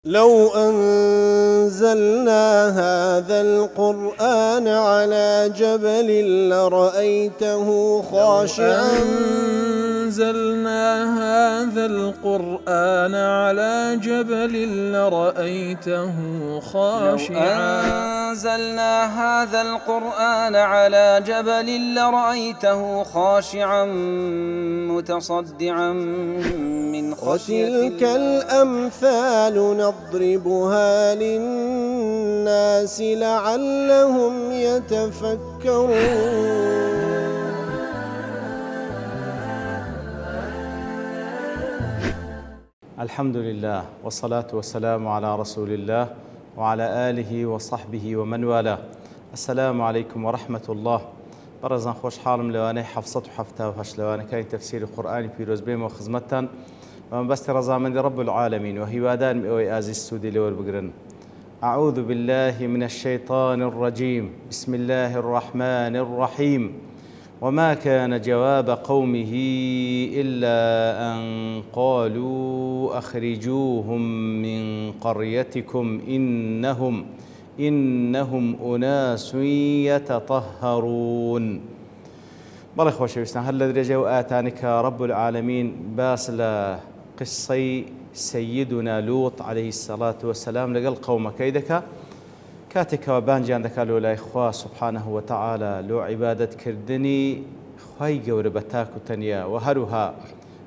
لو أنزلنا هذا القرآن على جبل لرأيته خاشعا أنزلنا هذا القرآن على جبل لرأيته خاشعا أنزلنا هذا القرآن على جبل لرأيته خاشعا متصدعا من خشية وتلك الأمثال نضربها للناس لعلهم يتفكرون. الحمد لله والصلاة والسلام على رسول الله وعلى آله وصحبه ومن والاه. السلام عليكم ورحمة الله. برزان خوش حالم لواني حفصة وحفتها وهش لواني كاين تفسير القرآن في روزبيم وخزمتان ومن بست رزامن رب العالمين وهي وادان مئوي آزي السودي لور بقرن. أعوذ بالله من الشيطان الرجيم. بسم الله الرحمن الرحيم. وما كان جواب قومه إلا أن قالوا أخرجوهم من قريتكم إنهم أناس يتطهرون. بەڵێ خۆشەویستان هەر لە درێژەی و ئاتانێکە رب العالمین باس لە قسەی سەیدنا لوط عليه الصلاة والسلام لەگەڵ قەومەکەی دەکا کاتێکەوە بانجیان دەکات لۆ لای خوا سبحانه وتعالى لۆ عیبادەتکردنی خوای گەورە بە تاک و تەنیا و هەروها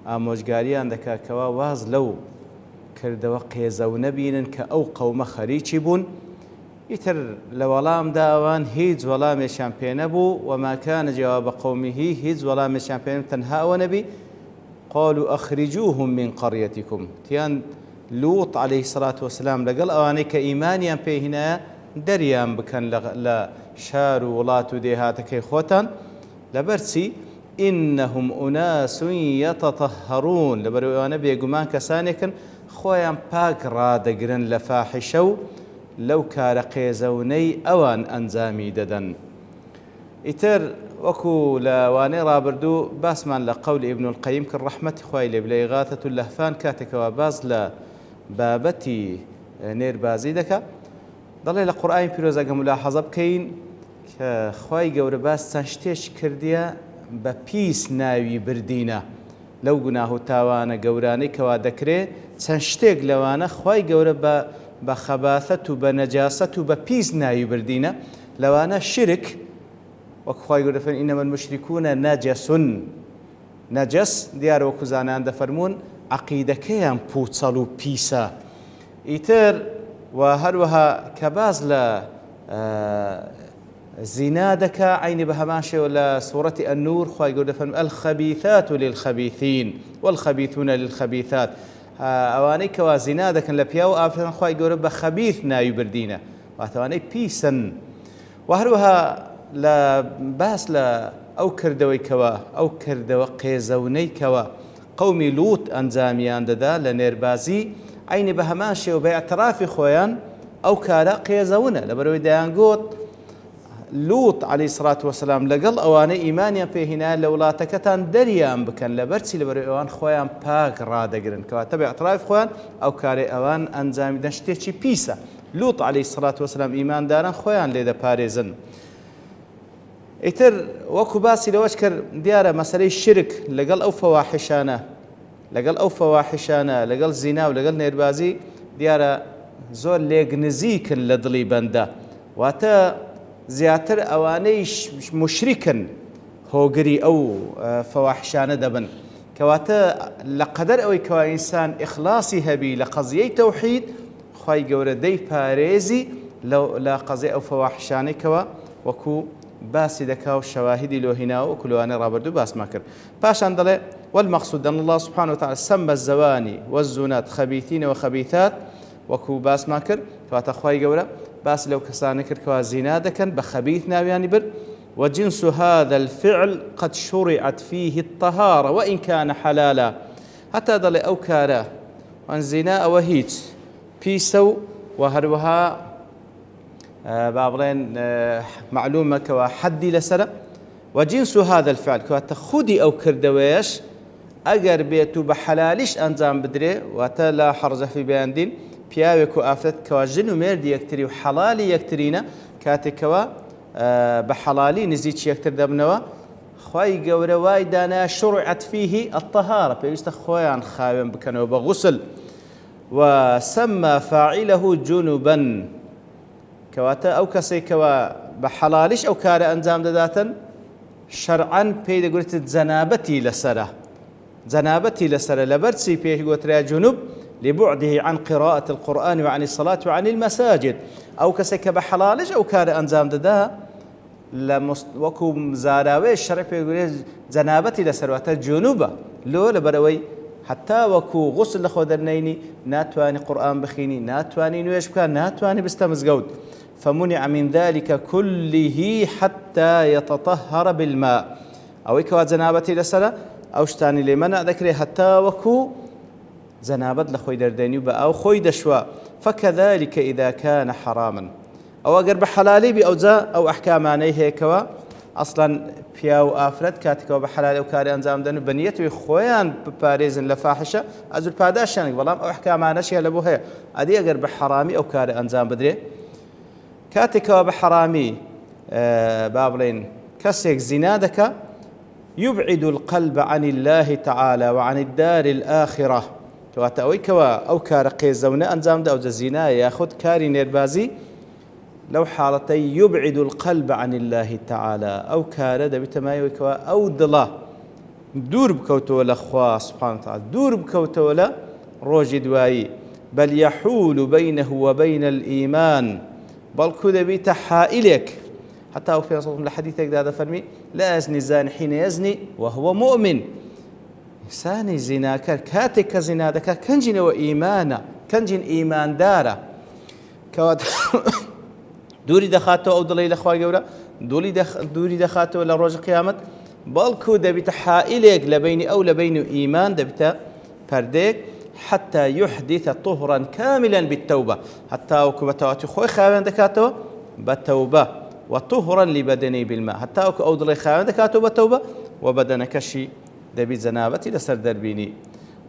ئامۆژگاریان دەکات کەوا واز لەو کردەوە قێزە و نەبینن کە ئەو قەومە خەریکی بوون. ئیتر لە وەڵامدا ئەوان هیچ وەڵامێکیان پێ نەبوو وما كان جواب قومه هیچ وەڵامێکیان پێ نەبوو تەنها ئەوە نەبی قالوا أخرجوهم من قريتكم. تیان لوط عليه الصلاة والسلام لەگەڵ ئەوانەی کە ئیمانیان پێ هێنایە دەریان بکەن لە شار و وڵات و دێهاتەکەی خۆتان لەبەرچی إنهم أناس يتطهرون لەبەرەوەی ئەوانە بێگومان کەسانێکن خۆیان پاک ڕادەگرن لە فاحیشە و لەو کارە قێزەونەی ئەوان ئەنجامی دەدەن. ئیتر وەکو لە وانەی ڕابردوو باسمان لە قەولی ئیبن القەیم کرد ڕەحمەتی خوای لێ بێ ئیغاثەة اللەهفان کاتێکەوە باز لە بابەتی نێربازی دەکا دەڵێ لە قورئانی پیرۆز ئەگە مولاحەزە بکەین کە خوای گەورە باس چەند شتێک کردیە بە پیس ناوی بردینە لەو گوناه و تاوانە گەورانەی کەوا دەکرێت چەند شتێک لەوانە خوای گەورە بە خەباثەت و بە نەجاسەت و بە پیس ناوی بردینە لەوانە شرک وەک خوای گەورە فەرمێ ئینەمە المشریکون نەجەسون. نەجەس دیارە وەکو زانایان دەفەرموون عەقیدەکەیان پوچەڵ و پیسە. ئیتر و هەروەها کە باز لە زینا دەکا عینی بە هەمان شێوە لە سوورەتی ئەننور خوای گەورە دەفەرمێ الخەبیثات للخەبیثین والخەبیثون للخەبیثات. ئەوانەی کەوا زینا دەکەن لە پیا و ئافرەتان خوای گەورە بە خەبیث ناوی بردینە واتەوانەی پیسن. و هەروەها لە باس لە ئەو کردەوەی کەوە ئەو کردەوە قێزەونەی کەوە قەومی لوط ئەنجامیان دەدا لە نێربازی عینی بە هەمان شێوە بە ئەترافی خۆیان ئەو کارە قێزەونە لەبەرەوەی دەیانگوت لوط عليه الصلاة والسلام لەگەڵ ئەوانەی ئیمانیان پێهێنایە لە وڵاتەکەتان دەریان بکەن لەبەرچی لەبەرەوەی ئەوان خۆیان پاک ڕادەگرن کەواتە بە ئەترافی خۆیان ئەو کارەی ئەوان ئەنجامی دەن شتێکی پیسە. لوط عليه الصلاة والسلام ئیمانداران خۆیان لێ دەپارێزن. ئیتر وەکو باسی لەوەش کرد دیارە مەسەلەی شرک لەگەڵ ئەو فەواحیشانە لەگەڵ زینا و لەگەڵ نێربازی دیارە زۆر لێگنزیکن لە دڵی بەندە واتە زیاتر ئەوانەی مشریکن هۆگری ئەو فەواحیشانە دەبن کەواتە لە قەدەر ئەوەی کەوا ئینسان ئیخلاسی هەبی لە قەزیەی تەوحید خوای گەورە دەیپارێزی لە قەزەی ئەو فەواحیشانەی کەوا وەکو باسی دەکا و شەواهیدی لۆ هێناوە وەکو لەوانەی ڕابردوو باسمان کرد. پاشان دەڵێ والمقصود أن الله سبحانه وتعالى سمى الزواني والزنات خبيثين وخبيثات وەکو باسمان کرد کەواتە خوای گەورە باس لەو کەسانە کرد کەوا زینا دەکەن بە خەبیث ناویانی برد. وجنس هذا الفعل قد شرعت فيه الطهارة وإن كان حلالا. حتى دەڵێ ئەو کارە ئەن زینا ئەوە هیچ پیسە و هەروەها با بڵێن معلومە کەوا حەدی لەسەرە. وجنس هذا الفعل کەواتە خودی ئەو کردەوەیەش ئەگەر بێت و بە حەلالیش ئەنجام بدرێ واتە لا حەرجە فی بیان دین پیاوێک و ئافرەت کەوا ژن و مێردی یەکتری و حەڵالی یەکترینە کاتێکەوە بە حەڵالی نزیکی یەکتر دەبنەوە خوای گەورە وای دانا شرعت فيه الطهارة پێویستە خۆیان خاوێن بکەنەوە بە غوسل وسمى فاعله جنبا کەواتە ئەو کەسێکەوە بە حەڵالیش ئەو کارە ئەنجام دەداتن شەرعەن پێی دەگوترێت جەنابەتی لەسەرە لەبەرچی پێش گوترا جنوب لبعده عن قراءة القرآن وعن الصلاة وعن المساجد أو كسك بحلالج أو كار أنزام ددا وەکو زاراوەی شەڕی پێگوێ جەنابەتی لەسەرواتە جونوبە لۆ لەبەرەوەی حتا وەکو غوسل لە خۆ دەرنەینی ناتوانی قورئان بخوێنی ناتوانی نوێژ بکە ناتوانی بستە مزگەوت فمنع من ذلك كله حتى يتطهر بالماء ئەوەی کەوا جەنابەتی لەسەرە ئەو شتانی لێ مەنع دەکرێت حتا وەکو جەنابەت لە خۆی دەردێنی و بە ئەو خۆی دەشوە فكذلك إذا كان حراما أو أجر بحلالي بأوزا أو أحكاماني هيكوا أصلا بياو آفرد كاتكوا بحلال أو كاري أنزام دنو بنيتو خويان بباريزن لفاحشة أزول باداشان بلام أو أحكامانا شيء لبوها أدي أجر بحرامي أو كاري أنزام بدري كاتكوا بحرامي بابلين كسيك زنادك يبعد القلب عن الله تعالى وعن الدار الآخرة تواتأويكوا أو كار قيزونا أنزام دا أو زينا ياخد كاري نيربازي لو حالتي يبعد القلب عن الله تعالى أو كارد بتمايوكوا أو دلا دور بكوتو لأخوة سبحانه وتعالى دور بكوتو لا روج دوائي بل يحول بينه وبين الإيمان بل كذا بيت حائلك حتى في صوت الحديث هذا فرمي لا يزني زاني حين يزني وهو مؤمن ثاني زناك كاتك زنادك كنجن وإيمانا كنجن إيمان دارا كوات دوری دەخاتەوە ئەو دڵی لە خوا گەورە دوری دەخاتەوە لە ڕۆژی قیامەت بەڵکو دەبیتە حائلێک لە بینی ئەو لە بین و ئیمان دەبیتە پەردەیەک حتى يحدث طهرا كاملا بالتوبة حتى وكو بتواتي خوي خاوين دكاتو بالتوبة وطهرا لبدني بالماء حتى وكو أو دڵی خاوين دكاتو بالتوبة وبدنكشي دەبی جەنابەتی لەسەر دەربینی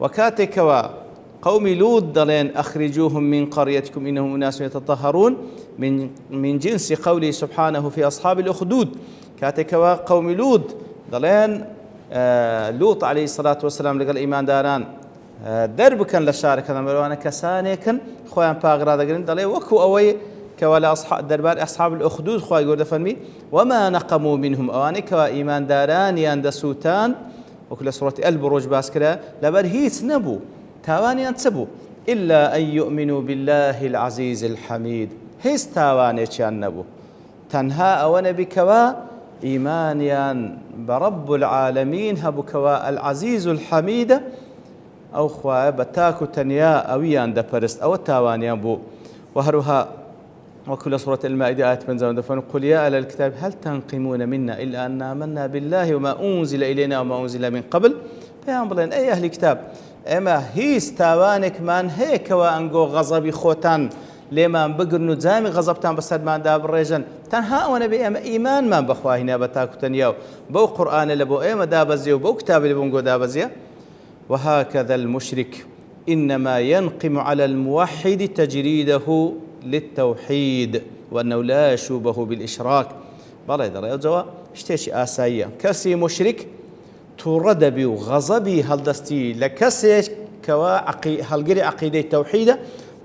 وكاتێکەوە قومي لوط دلين أخرجوهم من قريتكم إنهم أناس يتطهرون من جنس قوله سبحانه في أصحاب الأخدود كاتكوا قومي لوط دلين لوط عليه الصلاة والسلام لقال إيمان داران دربكا للشارك هذا مروان كسانيكا خوان باغرا دقرين دلين وكو أوي كوالا أصحاب دربار أصحاب الأخدود خوا يقول دفنمي وما نقموا منهم أواني كوا إيمان داران ياند سوتان وكل سورة البروج باسكرا لبرهيت نبو تاوانيان تسبو إلا أن يؤمنوا بالله العزيز الحميد هيس تاوانيان نبو تنها أوان بكوا إيمانيان برب العالمين هبو كوا العزيز الحميد أو خواه بتاكو تنيا أويان دبرست أو تاوانيان بو وهروها وكل سورة المائدة آية من زمان دفن قل يا أهل الكتاب هل تنقمون منا إلا أن آمنا بالله وما أنزل إلينا وما أنزل من قبل بيان بلين أي أهل الكتاب ئێمە هیچ تاوانێکمان هەیە کەوا ئەنگۆ غەزەبی خۆتان لێمان بگرن و جامی غەزەبتان بەسەرماندا بڕێژن تەنها ئەوەنە بێ ئێمە ئیمانمان بەخوا هێنا بە تاکوتەنیا و بەو قورئانە لە بۆ ئێمە دابەزیە و بەو کتابە لە بۆنگۆ دابەزیە وهكذا المشرك إنما ينقم على الموحد تجريده للتوحيد وأنه لا يشوبه بالإشراك بەڵێ دەڵێ ئەو جەوا شتێکی ئاساییە کەسی مشرک توردبي وغضبي هالدستي لكسيش كوا هالجري عقيدة توحيدة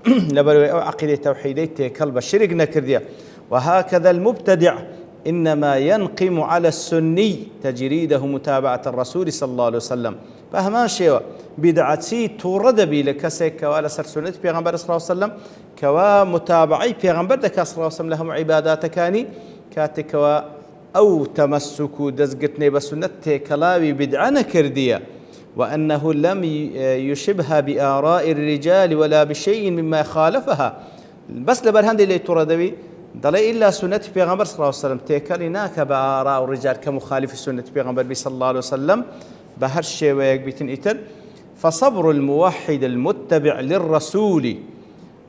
لبروي أو عقيدة توحيدة كلب الشرك نكرديا وهكذا المبتدع إنما ينقم على السني تجريده متابعة الرسول صلى الله عليه وسلم فهمان شيء بدعتي توردبي لكسي كوا على سنة بيغمبر صلى الله عليه وسلم كوا متابعي بيغمبر دك صلى الله عليه وسلم لهم عبادات كاني كاتكوا أو تمسك دزقتني بسنة كلاوي بدعنا كردية وأنه لم يشبه بآراء الرجال ولا بشيء مما خالفها بس لبرهند اللي تردوي دلي إلا سنة بيغمبر صلى الله عليه وسلم تكلناك بآراء الرجال كمخالف سنة بيغمبر صلى الله عليه وسلم بهر شيء ويكبتن إتر فصبر الموحد المتبع للرسول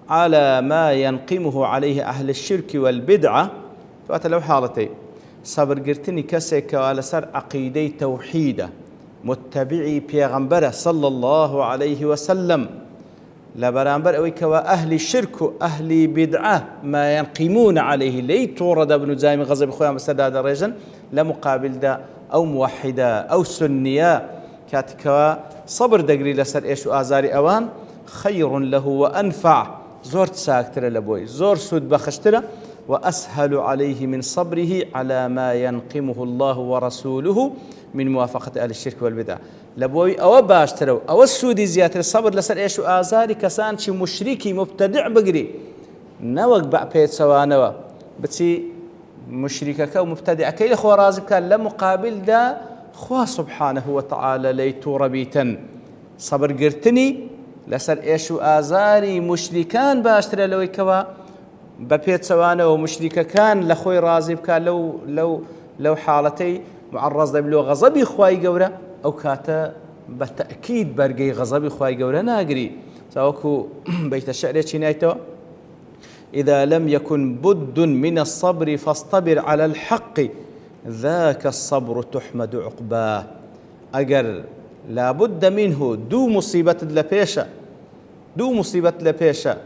على ما ينقمه عليه أهل الشرك والبدعة فأتلو حالتين صبر قرتني كسك على سر عقيدة توحيدة متبعي بيغمبره صلى الله عليه وسلم لبرانبر أوي كوا أهل الشرك وأهل بدعة ما ينقمون عليه لي تورد ابن زايم غضب خويا مسداد الرجل لمقابل دا أو موحدة أو سنية كاتكوا صبر دقري لسر إيش وآزاري أوان خير له وأنفع زور تساكتر لبوي زور سود بخشتر وأسهل عليه من صبره على ما ينقمه الله ورسوله من موافقة أهل الشرك والبدع لبوي أو باشتروا أو السودي زيادة الصبر لسر إيش وآزاري كسان شي مشركي مبتدع بقري نوق بيت سوانوا بتسي مشركك ومبتدعك إلى خو رازب كان لمقابل دا خوا سبحانه وتعالى ليتو ربيتا صبر قرتني لسر إيش وآزاري مشركان باشترى لو كوا ببيت سوانا ومشركة كان لخوي رازب كان لو حالتي معرض بلو غضبي خواي قورة أو كاتا بالتأكيد برقي غضبي خواي قورة ناقري سواكو بيت الشعر نايتو إذا لم يكن بد من الصبر فاصطبر على الحق ذاك الصبر تحمد عقباه أجر لا بد منه دو مصيبة لبيشة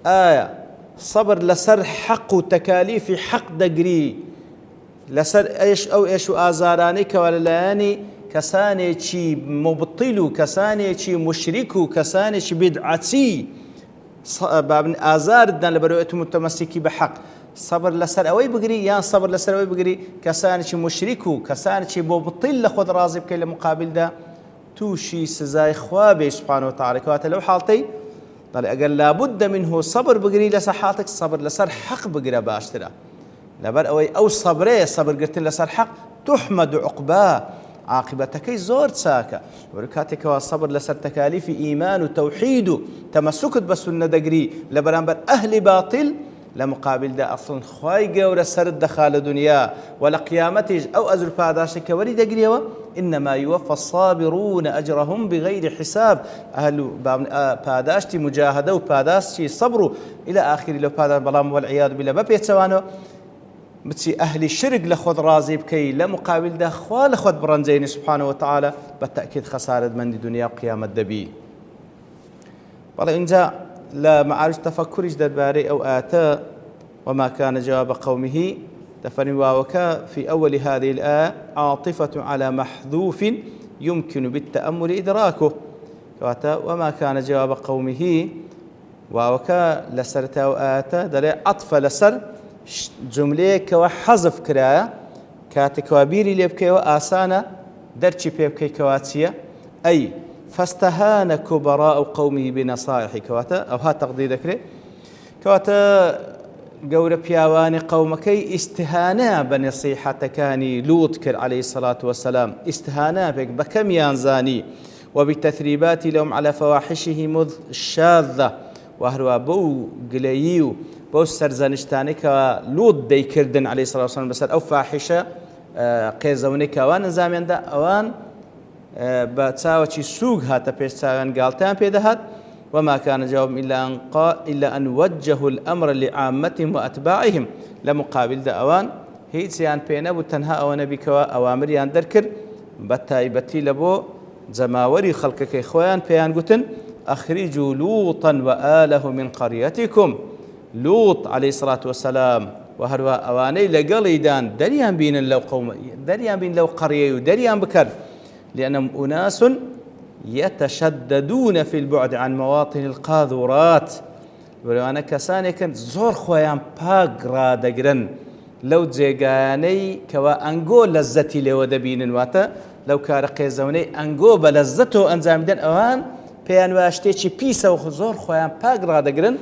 آية صبر لسر حق وتكاليف حق دقري لسر ايش او ايش آزارانك ولا لاني كساني شي مبطل كساني شي مشرك كساني شي بدعتي باب آزار دان لبروئتهم متمسكي بحق صبر لسر اوي بقري يا صبر لسر اوي بقري كساني شي مشرك كساني شي مبطل لخذ رازب كي لمقابل ده توشي سزاي خوابي سبحانه وتعالى كواتا لو حالتي طالع قال لابد منه صبر بقري لسحاتك صبر لسر حق بقرا باشترا لبر أو صبري صبر قلت لسر حق تحمد عقباه عاقبتك زور ساكا وركاتك والصبر لسر تكاليف إيمان وتوحيد تمسكت بسنة دقري لبرانبر أهل باطل لمقابل ده أصلا خواي قورة سر الدخال دنيا ولا قيامتي أو أزر فاداشك وري دقريوا إنما يوفى الصابرون أجرهم بغير حساب أهل فاداشتي مجاهدة وفاداشتي صبروا إلى آخر لو فادا بلام والعياذ بالله ببيت سوانو بتسي أهل الشرك لخذ رازي بكي لمقابل ده خوا لخذ برنزين سبحانه وتعالى بالتأكيد خسارة من دنيا وقيامة دبي والله إنجا لا معارج تفكر جدد باري أو آتا وما كان جواب قومه تفنوا وكا في أول هذه الآية عاطفة على محذوف يمكن بالتأمل إدراكه وما كان جواب قومه وكا لسرتا وآتا دلي عطف لسر جملة كوحذف كرايا كاتكوابيري ليبكي وآسانا درشي بيبكي كواتسية أي فاستهان كبراء قومه بنصائح كواتا أو ها تقدير ذكري كواتا قول بياواني قومكي استهانا بنصيحة كاني لوط عليه الصلاة والسلام استهانا بك بكم يانزاني وبالتثريبات لهم على فواحشهم الشاذة وهروا بو قليو بو سرزانشتاني كلوط دي كردن عليه الصلاة والسلام بس أو فاحشة قيزوني كوان زامن دا أوان بتساوتشي سوق هاتا بيستاوان قالتان بيدهات وما كان جواب إلا أن وجهوا الأمر لعامتهم وأتباعهم لمقابل دا أوان هيت سيان بينا بتنها أو نبي كوا أوامر يان دركر بتايبتي لبو زماوري خلقك إخوان بيان قتن أخرجوا لوطا وآله من قريتكم لوط عليه الصلاة والسلام وهروا أواني لقليدان دريان بين لو قوم دريان بين لو قرية ودريان بكر لأنهم أناس يتشددون في البعد عن مواطن القاذورات ولو كساني كنت زور خويان باقرا دقرن لو جيغاني كوا أنقو لزتي لو دبين واتا لو كارقي زوني أنقو بلزته أنزام دن أوان بيان واشتيشي بيسا وزور خويان باقرا دقرن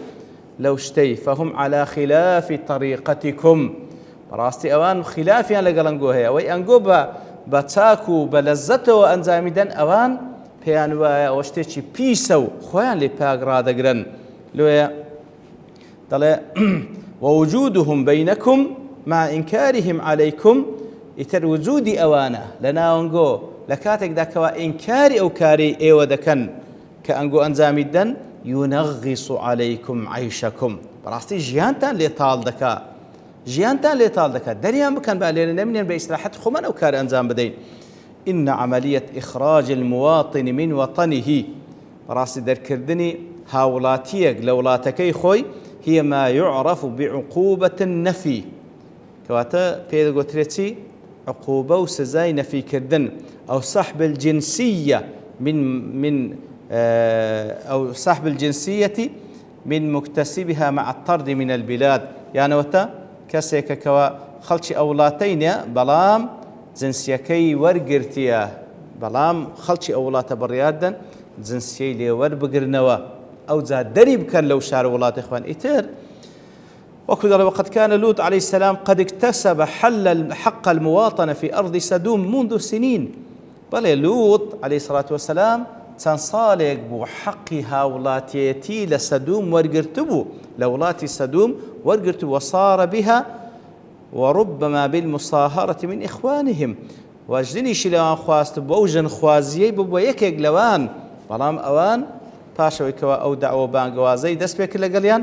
لو اشتي فهم على خلاف طريقتكم براستي أوان خلافيان لقلنقو هيا وي أنقو بتاكو بلزته وأنزام دن أوان بيان واشتيشي بيسا خويان لباقرا دقرن لو طلع ووجودهم بينكم مع إنكارهم عليكم إتر وجودي أوانا لنا ونقو لكاتك داكوا إنكاري أو كاري إيوة دكن كأنقو أنزامي الدن ينغص عليكم عيشكم براستي جيانتان ليطال دكا دريان بكان بألين نمنين بإسراحة خمان أو كاري أنزام بدين إن عملية إخراج المواطن من وطنه براستي در كردني هاولاتيك لولاتكي خوي هي ما يعرف بعقوبة النفي كواتا بيد قوتريتي عقوبة وسزاي نفي كردن أو سحب الجنسية من أو سحب الجنسية من مكتسبها مع الطرد من البلاد يعني وتا كسيك كوا خلشي أولاتين بلام جنسيكي ورقرتيا بلام خلشي أولات بريادا جنسيي لي وربقرنوا أو زاد دريب كان لو شار ولات إخوان إتر وقد كان لوط عليه السلام قد اكتسب حق المواطنة في أرض سدوم منذ سنين بل لوط عليه الصلاة والسلام تنصالق بو حقي هاولاتيتي لسدوم ورقرتبو لولاتي سدوم ورقرتبو وصار بها وربما بالمصاهرة من إخوانهم واجدني شلوان خواست بوجن خوازيي ببو يكيق لوان بلام أوان پاشەوەی کەوا ئەو داوە بانگوازەی دەست پێ کرد لەگەڵیان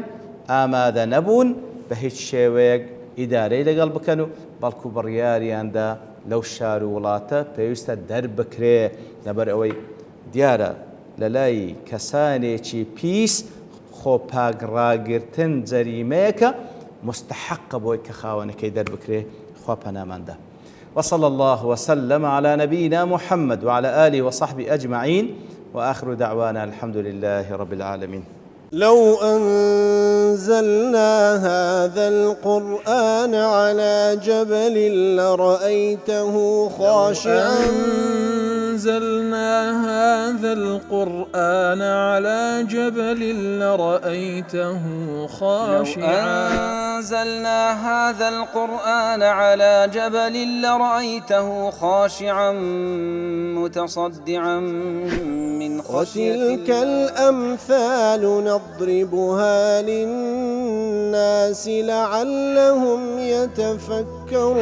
ئامادە نەبوون بە هیچ شێوەیەک ئیدارەی لەگەڵ بکەن و بەڵکو بڕیاریاندا لەو شار و وڵاتە پێویستە دەربکرێ لەبەر ئەوەی دیارە لە لای کەسانێکی پیس خۆپاگڕاگرتن جەریمەیەکە مستحقە بۆی کە خاوەنەکەی دەربکرێ خوا پەناماندا. وصلى الله وسلم على نبينا محمد وعلى آله وصحبه أجمعين وآخر دعوانا الحمد لله رب العالمين. لو أنزلنا هذا القرآن على جبل لرأيته خاشعا أنزلنا هذا القرآن على جبل لرأيته خاشعا أنزلنا هذا القرآن على جبل لرأيته خاشعا متصدعا من خشية الله. وتلك الأمثال نضربها للناس لعلهم يتفكرون.